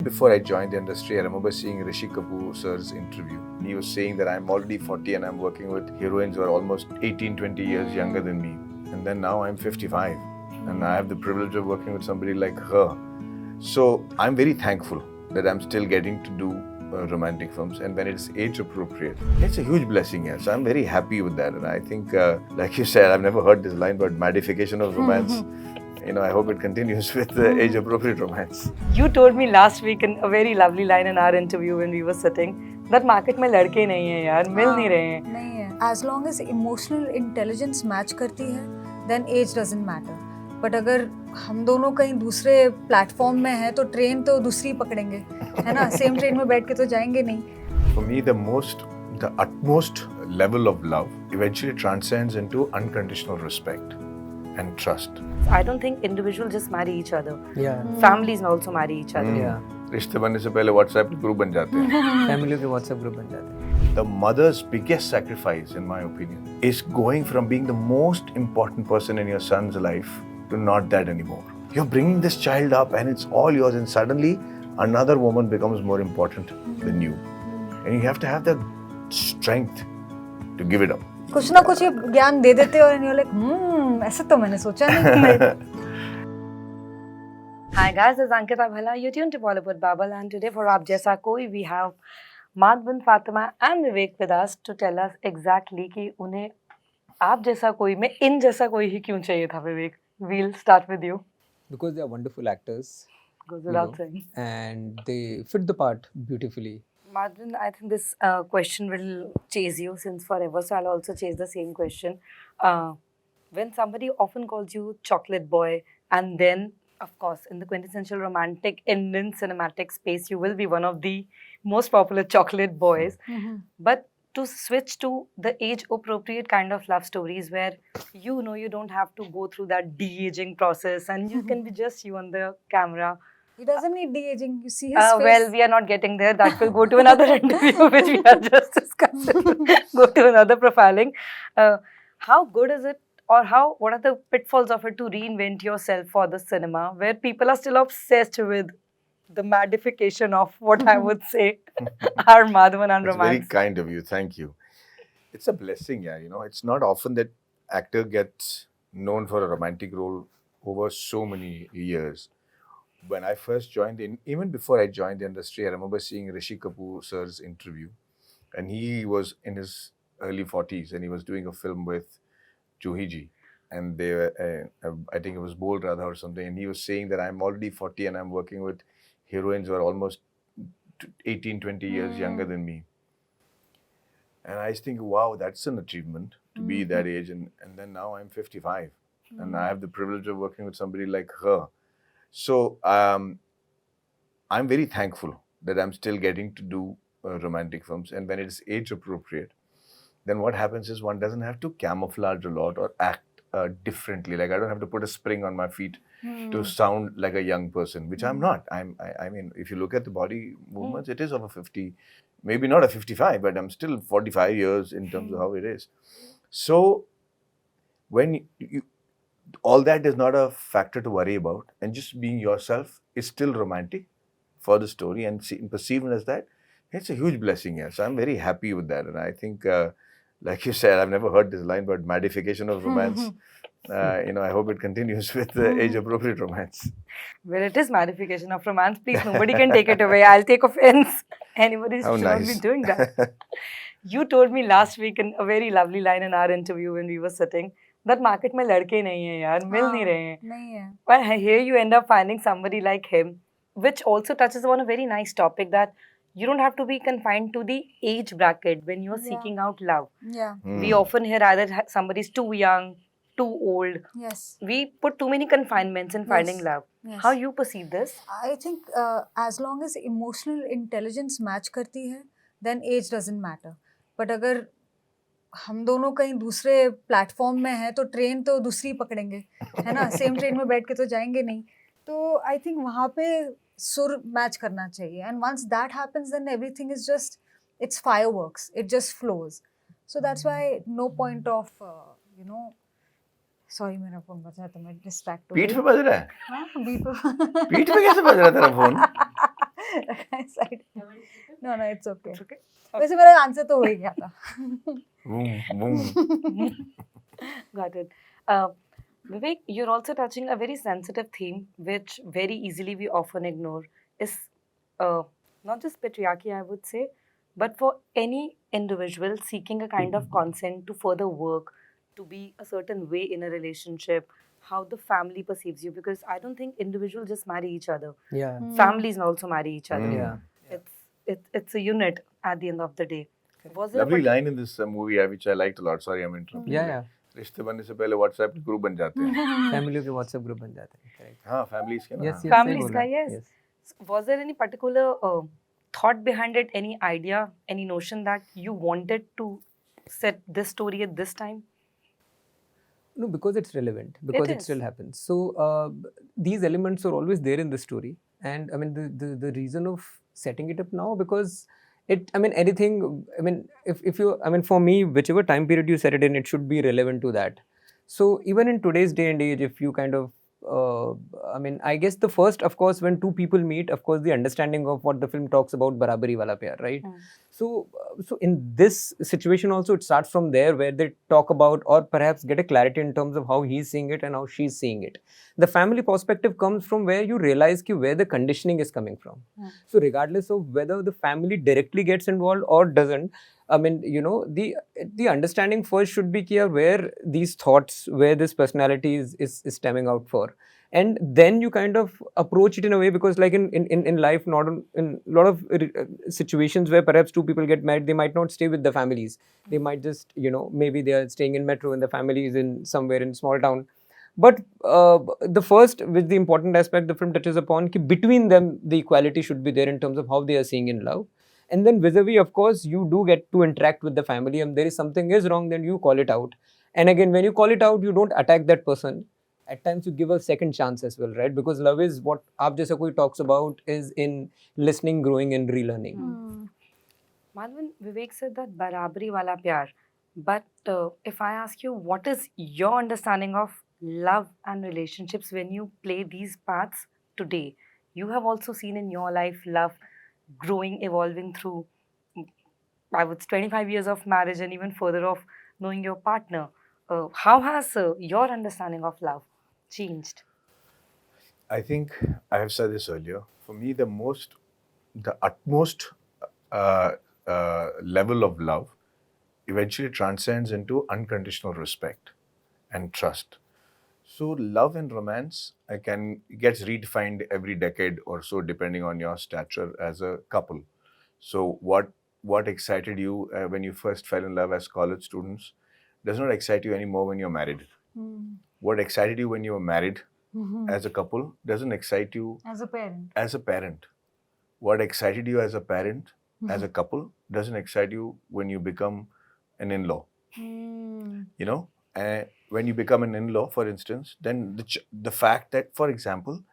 Before I joined the industry, I remember seeing Rishi Kapoor sir's interview. He was saying that I'm already 40 and I'm working with heroines who are almost 18, 20 years younger than me. And then now I'm 55 and I have the privilege of working with somebody like her. So I'm very thankful that I'm still getting to do romantic films, and when it's age appropriate, it's a huge blessing. Yeah, so I'm very happy with that. And I think, like you said, I've never heard this line, but madification of romance. I hope it continues with age appropriate romance. You told me last week in a very lovely line in our interview when we were sitting that market में लड़के नहीं हैं यार, मिल नहीं रहे हैं. नहीं है. As long as emotional intelligence match करती है, then age doesn't matter. But अगर हम दोनों कहीं दूसरे प्लेटफॉर्म में हैं तो ट्रेन तो दूसरी पकड़ेंगे, है ना? सेम ट्रेन में बैठ के तो जाएंगे नहीं. For me, the utmost level of love eventually transcends into unconditional respect and trust. I don't think individuals just marry each other. Yeah. Families also marry each other. Yeah. रिश्ते बनने से पहले WhatsApp ग्रुप बन जाते हैं. Family के WhatsApp group बन जाते हैं. The mother's biggest sacrifice, in my opinion, is going from being the most important person in your son's life to not that anymore. You're bringing this child up and it's all yours, and suddenly another woman becomes more important than you. And you have to have the strength to give it up. कुछ ना कुछ ये ज्ञान दे देते और you're like, ऐसे तो मैंने सोचा नहीं. Hi guys, this is Ankita Bhala. You're tuned to Bollywood Babble, and today for Aap Jaisa Koi we have Madhvan, Fatima and Vivek with us to tell us exactly कि उन्हें आप जैसा कोई में इन जैसा कोई ही क्यों चाहिए था. Vivek, we'll start with you. Because they are wonderful actors. Goes you without know, saying. And they fit the part beautifully. Madhvan, I think this question will chase you since forever, so I'll also chase the same question. When somebody often calls you chocolate boy, and then, of course, in the quintessential romantic Indian cinematic space, you will be one of the most popular chocolate boys. But to switch to the age-appropriate kind of love stories where you don't have to go through that de-aging process and you can be just you on the camera. He doesn't need de-aging. You see his face. Well, we are not getting there. That will go to another interview which we are just discussing. Go to another profiling. How good is it, or what are the pitfalls of it to reinvent yourself for the cinema, where people are still obsessed with the madification of what I would say our Madhavan and It's very romance? kind of you. Thank you. It's a blessing, yeah. It's not often that actor gets known for a romantic role over so many years. When I first joined, even before I joined the industry, I remember seeing Rishi Kapoor sir's interview, and he was in his early 40s and he was doing a film with Juhi ji, and they were, I think it was Bol Radha or something, and he was saying that I'm already 40 and I'm working with heroines who are almost 18, 20 years younger than me. And I think, wow, that's an achievement to be that age, and then now I'm 55 and I have the privilege of working with somebody like her. So I'm very thankful that I'm still getting to do romantic films, and when it's age appropriate, then what happens is one doesn't have to camouflage a lot or act differently. Like I don't have to put a spring on my feet to sound like a young person, which I'm not. I mean, if you look at the body movements, it is of a 50, maybe not a 55, but I'm still 45 years in terms of how it is. So when all that is not a factor to worry about, and just being yourself is still romantic for the story and perceived as that, it's a huge blessing. Yeah, so I'm very happy with that, and I think, like you said, I've never heard this line, but madification of romance. I hope it continues with age-appropriate romance. Well, it is modification of romance. Please, nobody can take it away. I'll take offense. Anybody How should not nice. be doing that. You told me last week in a very lovely line in our interview when we were sitting that market में लड़के नहीं हैं यार, मिल नहीं रहे हैं. नहीं है. But here you end up finding somebody like him, which also touches on a very nice topic that you don't have to be confined to the age bracket when you're seeking out love. Yeah. We often hear either somebody's too young, too old. Yes. We put too many confinements in finding love. Yes. How you perceive this? I think as long as emotional intelligence match करती है, then age doesn't matter. But अगर हम दोनों कहीं दूसरे platform में हैं तो ट्रेन तो दूसरी पकड़ेंगे, है ना? सेम ट्रेन में बैठ के तो जाएंगे नहीं. तो आई थिंक वहाँ पे सुर मैच करना चाहिए, and once that happens then everything is just it's fireworks, it just flows. So that's why no point of sorry मेरा फोन बज रहा है तो मैं डिस्ट्रैक्ट हो पीठ पे बज रहा है? हाँ बीट पे पीठ पे कैसे बज रहा है तेरा phone? Side. No, it's okay. It's okay. वैसे मेरा आंसर तो हो ही गया था. Boom, boom. Got it. Vivek, you're also touching a very sensitive theme, which very easily we often ignore. Is not just patriarchy, I would say, but for any individual seeking a kind of consent to further work, to be a certain way in a relationship, how the family perceives you. Because I don't think individuals just marry each other. Yeah. Families also marry each other. Mm. Yeah. It's a unit at the end of the day. Was there a Lovely partic- line in this movie which I liked a lot. Sorry, I'm interrupting. Yeah, you. yeah. रिश्ते बनने से पहले WhatsApp के group बन जाते हैं. Family के WhatsApp group बन जाते हैं. Correct. हाँ, families के ना. Yes, yes. Families सही का, बोला. yes. Was there any particular thought behind it, any idea, any notion that you wanted to set this story at this time? No, because it's relevant, because it is. still happens. So these elements are always there in the story, and I mean the reason of setting it up now, because it, I mean, anything, I mean, if you, I mean, for me, whichever time period you set it in, it should be relevant to that. So even in today's day and age, if you kind of I mean, I guess the first, of course, when two people meet, of course, the understanding of what the film talks about, barabari wala pyar, right? So in this situation also, it starts from there, where they talk about, or perhaps get a clarity in terms of how he's seeing it and how she's seeing it. The family perspective comes from where you realize where the conditioning is coming from. So regardless of whether the family directly gets involved or doesn't, I mean, you know, the understanding first should be clear where these thoughts, where this personality is stemming out for. And then you kind of approach it in a way, because like in life, not in a lot of situations where perhaps two people get married, they might not stay with the families. They might just, you know, maybe they are staying in metro and the family is in somewhere in small town. But the first, with the important aspect the film touches upon, ki between them, the equality should be there in terms of how they are seeing in love. And then vis-a-vis, of course, you do get to interact with the family, and there is something is wrong, then you call it out. And again, when you call it out, you don't attack that person. At times you give a second chance as well, right? Because love is what Aap Jaisa Koi talks about, is in listening, growing and relearning. Madhavan, Vivek said that barabari wala pyar. But if I ask you, what is your understanding of love and relationships when you play these paths today? You have also seen in your life love growing, evolving through, I would say, 25 years of marriage and even further of knowing your partner. How has your understanding of love changed? I think I have said this earlier. For me, the utmost level of love eventually transcends into unconditional respect and trust. So love and romance gets redefined every decade or so, depending on your stature as a couple. So what excited you when you first fell in love as college students does not excite you anymore when you're married. What excited you when you were married as a couple doesn't excite you As a parent. as a parent. What excited you as a parent, as a couple, doesn't excite you when you become an in-law. You know, when you become an in-law, for instance, then the fact that, for example,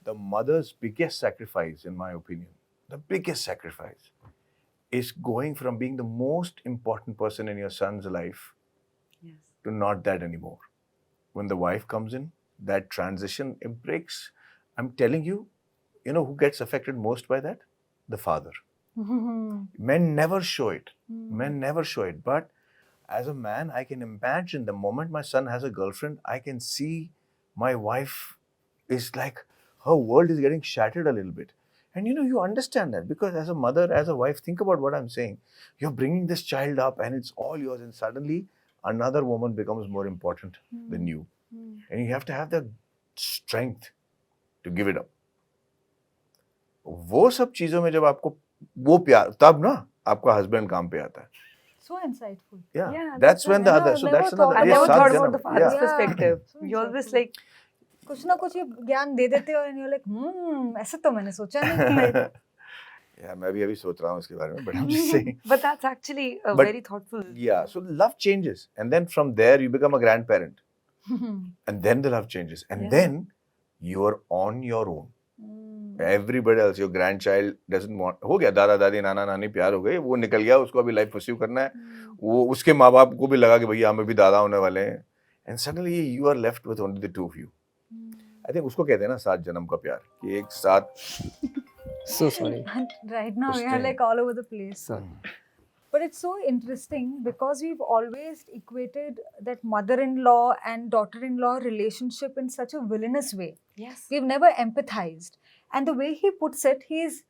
the mother's biggest sacrifice, in my opinion, the biggest sacrifice is going from being the most important person in your son's life to not that anymore. When the wife comes in, that transition, it breaks. I'm telling you, you know who gets affected most by that? The father. Men never show it. Men never show it. But as a man, I can imagine the moment my son has a girlfriend, I can see my wife is like, her world is getting shattered a little bit. And you know, you understand that, because as a mother, as a wife, think about what I'm saying. You're bringing this child up and it's all yours, and suddenly another woman becomes more important than you. And you have to have the strength to give it up. वो सब चीजों में जब आपको वो प्यार, तब ना आपका हस्बैंड काम पे आता है. So insightful. Yeah, Yeah, that's that's when the right. other. I So never that's thought another. I ये never सात thought जन्म. about the father's Yeah. perspective. So You always insightful. like, कुछ ना कुछ ये ज्ञान दे देते हो, and you're like, ऐसे तो मैंने सोचा नहीं. Yeah, मैं भी अभी सोच रहा हूँ इसके बारे में, but I'm just saying. but that's actually But- very thoughtful. Yeah, so love changes, and then from there you become a grandparent, and then the love changes, and Yeah. then you are on your own. Everybody else, your grandchild doesn't want. हो गया, दादा दादी नाना नानी प्यार हो गए, वो निकल गया, उसको अभी लाइफ परस्यू करना है. वो उसके माँ बाप को भी लगा कि भैया हमें भी दादा होने वाले हैं, and suddenly you are left with only the two of you. I think उसको कहते हैं ना 7 जन्म का प्यार, कि एक साथ So sorry. Right now, we are Interesting. like all over the place. Sorry. But it's so interesting because we've always equated that mother-in-law and daughter-in-law relationship in such a villainous way. Yes. We've never empathized. And the way he puts it, he's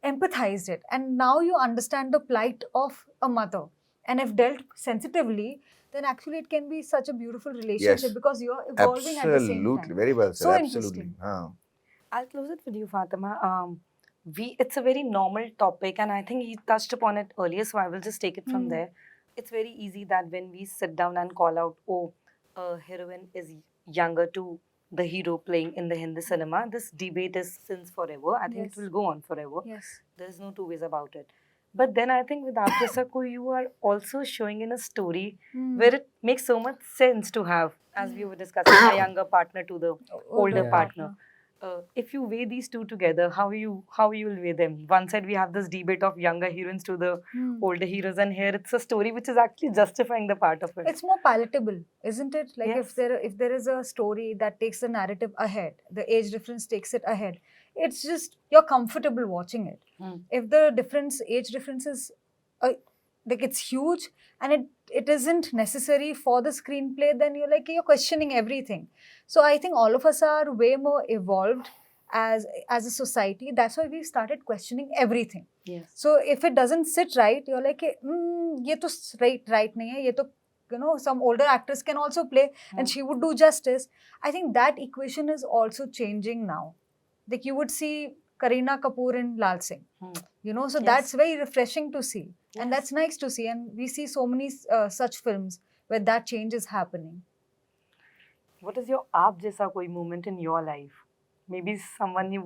empathized it. And now you understand the plight of a mother. And if dealt sensitively, then actually it can be such a beautiful relationship Yes. because you're evolving at the same Absolutely, time. very well said. So Absolutely. interesting. I'll close it with you, Fatima. It's a very normal topic, and I think he touched upon it earlier, so I will just take it from Mm. there. It's very easy that when we sit down and call out, oh, a heroine is younger to the hero playing in the Hindi cinema, this debate is since forever. I think Yes. it will go on forever. Yes. There's no two ways about it. But then I think with Aap Jaisa Koi, you are also showing in a story Mm. where it makes so much sense to have, as we were discussing, a younger partner to the older Yeah. partner. If you weigh these two together, how you will weigh them? One side we have this debate of younger heroines to the Mm. older heroes, and here it's a story which is actually justifying the part of it. It's more palatable, isn't it? Like Yes. if there is a story that takes the narrative ahead, the age difference takes it ahead. It's just you're comfortable watching it. Hmm. If the age difference is like it's huge and it isn't necessary for the screenplay, then you're questioning everything. So I think all of us are way more evolved as a society. That's why we started questioning everything. Yes. So if it doesn't sit right, you're like, ये तो right नहीं है, ये तो some older actress can also play and she would do justice. I think that equation is also changing now. Like you would see Kareena Kapoor in Lal Singh, so Yes. that's very refreshing to see. And Yes. that's nice to see. And we see so many such films where that change is happening. What is your Aap Jaisa Koi moment in your life? Maybe someone you,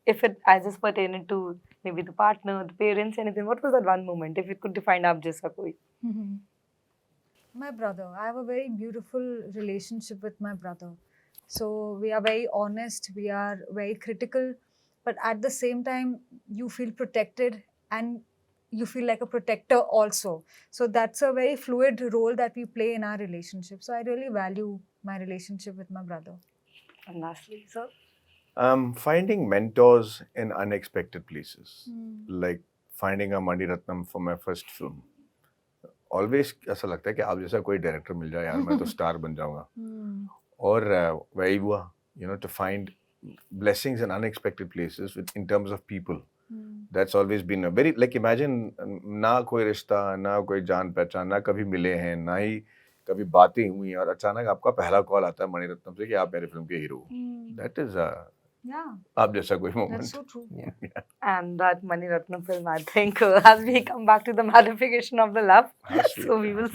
if it as just pertaining to maybe the partner, the parents, anything. What was that one moment? If you could define Aap Jaisa Koi. My brother. I have a very beautiful relationship with my brother. So we are very honest, we are very critical, but at the same time, you feel protected and you feel like a protector also. So that's a very fluid role that we play in our relationship. So I really value my relationship with my brother. And lastly, sir. Finding mentors in unexpected places, like finding a Mani Ratnam for my first film. Always ऐसा लगता है कि आप जैसा कोई director मिल जाए यार, मैं तो स्टार बन जाऊंगा. और वही हुआ, to find blessings in unexpected places in terms of people. That's always been a very, like, imagine ना कोई रिश्ता, ना कोई जान पहचान, ना कभी मिले हैं, ना ही कभी बातें हुई, और अचानक आपका पहला कॉल आता है मणि रत्नम से कि आप मेरे फिल्म के हीरो. That is Yeah, आप जैसा कोई moment. that's so true. And that Mani Ratnam film, I think, as we come back to the magnification of the love, How sweet. so we will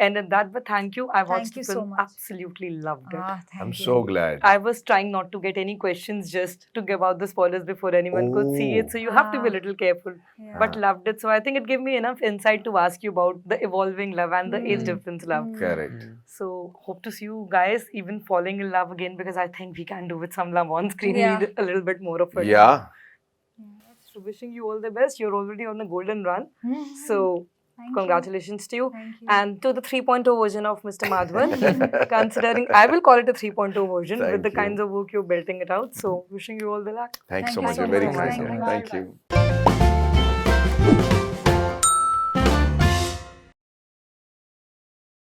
end at that. But thank you. I watched Thank you the film, so much. absolutely loved it. Thank I'm you. so glad. I was trying not to get any questions just to give out the spoilers before anyone could see it. So you have to be a little careful. Yeah. But loved it. So I think it gave me enough insight to ask you about the evolving love and the age difference love. Correct. So hope to see you guys even falling in love again, because I think we can do with some love on screen. Yeah. We need a little bit more of it. Yeah. So wishing you all the best. You're already on a golden run. So Thank congratulations to you. Thank you. And to the 3.0 version of Mr. Madhavan, considering I will call it a 3.0 version with Thank the you. kinds of work you're belting it out. So wishing you all the luck. Thanks so Thank much. you You're so very much. kind. Thank you. Thank you.